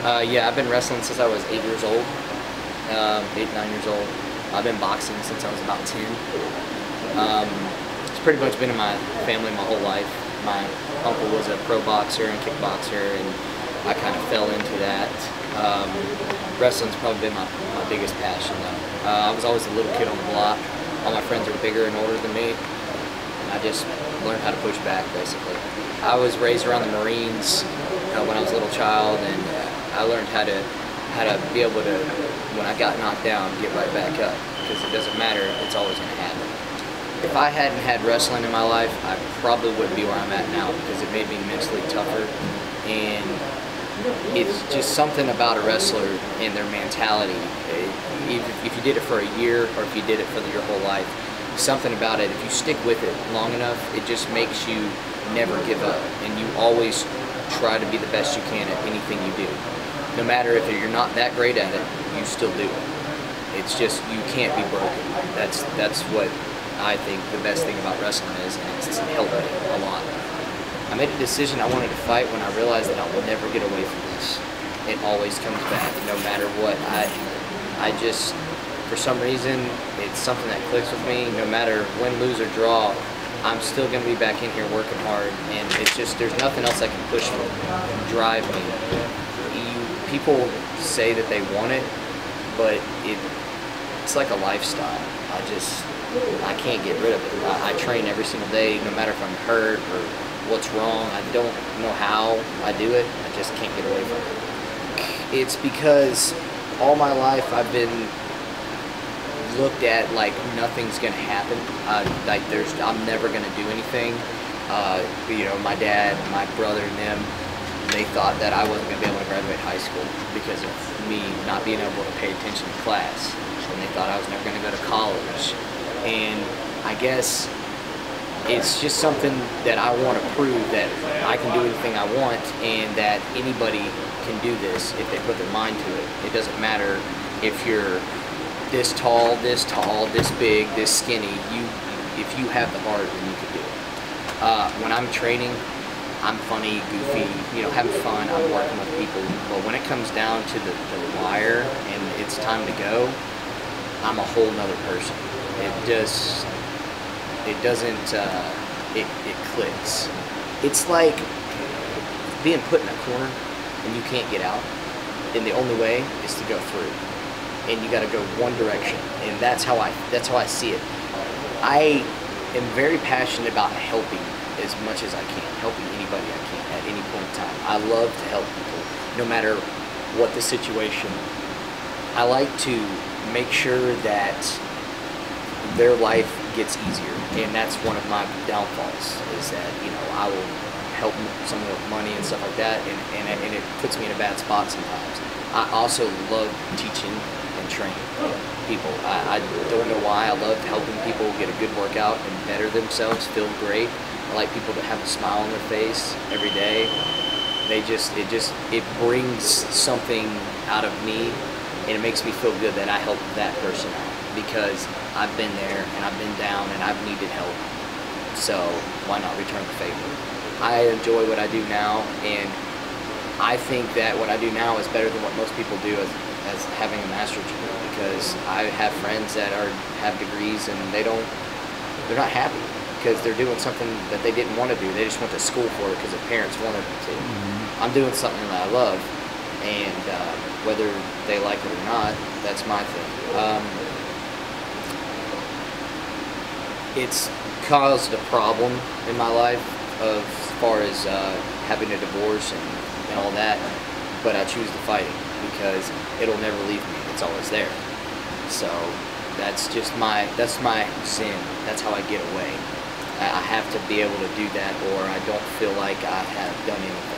Yeah, I've been wrestling since I was 8 years old, 8, 9 years old. I've been boxing since I was about 10. It's pretty much been in my family my whole life. My uncle was a pro boxer and kickboxer, and I kind of fell into that. Wrestling's probably been my biggest passion, though. I was always a little kid on the block. All my friends were bigger and older than me, and I just learned how to push back, basically. I was raised around the Marines when I was a little child, and I learned how to be able to, when I got knocked down, get right back up, because it doesn't matter, it's always going to happen. If I hadn't had wrestling in my life, I probably wouldn't be where I'm at now, because it made me mentally tougher, and it's just something about a wrestler and their mentality. If you did it for a year, or if you did it for your whole life, something about it, if you stick with it long enough, it just makes you never give up, and you always try to be the best you can at anything you do. No matter if you're not that great at it, you still do it. It's just, you can't be broken. That's what I think the best thing about wrestling is, and it's helped me a lot. I made a decision I wanted to fight when I realized that I will never get away from this. It always comes back, no matter what. I just, for some reason, it's something that clicks with me. No matter win, lose, or draw, I'm still going to be back in here working hard, and it's just, there's nothing else that can push me, drive me. People say that they want it, but it's like a lifestyle. I can't get rid of it. I train every single day, no matter if I'm hurt or what's wrong. I don't know how I do it. I just can't get away from it. It's because all my life I've been looked at like nothing's gonna happen. I'm never gonna do anything. You know, my dad, my brother, and them, they thought that I wasn't gonna be able to graduate high school because of me not being able to pay attention to class, and they thought I was never gonna go to college. And I guess it's just something that I want to prove that I can do anything I want, and that anybody can do this if they put their mind to it. It doesn't matter if you're this tall, this big, this skinny. If you have the heart, then you can do it. When I'm training, I'm funny, goofy, you know, having fun. I'm working with people. But when it comes down to the wire and it's time to go, I'm a whole nother person. It clicks. It's like being put in a corner and you can't get out, and the only way is to go through, and you got to go one direction, and that's how I see it. I am very passionate about helping as much as I can, helping anybody I can at any point in time. I love to help people, no matter what the situation. I like to make sure that their life gets easier, and that's one of my downfalls, is that, you know, I will help someone with money and stuff like that, and it puts me in a bad spot sometimes. I also love teaching and training people. I don't know why. I love helping people get a good workout and better themselves, feel great. I like people to have a smile on their face every day. It brings something out of me, and it makes me feel good that I helped that person out, because I've been there and I've been down and I've needed help. So why not return the favor? I enjoy what I do now, and I think that what I do now is better than what most people do as having a master's degree, because I have friends that have degrees and they're not happy because they're doing something that they didn't want to do. They just went to school for it because their parents wanted them to. I'm doing something that I love, and whether they like it or not, that's my thing. It's caused a problem in my life as far as having a divorce and all that, but I choose to fight it because it'll never leave me. It's always there. So that's my sin. That's how I get away. I have to be able to do that, or I don't feel like I have done anything.